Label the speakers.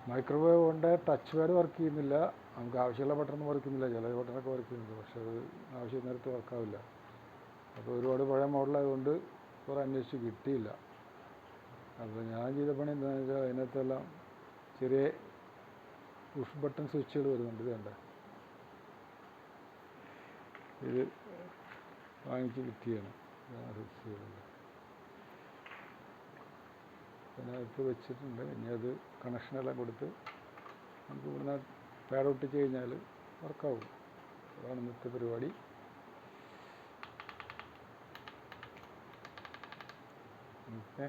Speaker 1: Microwave കൊണ്ട് touch pad work ചെയ്യുന്നില്ല, നമുക്ക് ആവശ്യമുള്ള ബട്ടണൊന്നും വർക്ക് ചെയ്യുന്നില്ല. ചില ബട്ടണൊക്കെ വർക്ക് ചെയ്യുന്നുണ്ട്, പക്ഷെ അത് ആവശ്യം നേരത്തെ വർക്കാവില്ല. അപ്പോൾ ഒരുപാട് പഴയ മോഡലായതുകൊണ്ട് കുറേ അന്വേഷിച്ച് കിട്ടിയില്ല. അപ്പോൾ ഞാൻ ചെയ്ത പണി എന്താണെന്ന് വെച്ചാൽ അതിനകത്തെല്ലാം ചെറിയ പുഷ് ബട്ടൺ സ്വിച്ചുകൾ വരുന്നുണ്ട്. ഇത് കണ്ടേ, ഇത് വാങ്ങിച്ച് കിട്ടിയാണ് സ്വിച്ചുകളുണ്ട്. അതിനകത്ത് വെച്ചിട്ടുണ്ട്. ഇനി അത് കണക്ഷനെല്ലാം കൊടുത്ത് നമുക്ക് ഇവിടുന്ന് പാഡ് ഒട്ടിച്ച് കഴിഞ്ഞാൽ വർക്കാവും. അതാണ് ഇന്നത്തെ പരിപാടി. ഓക്കെ.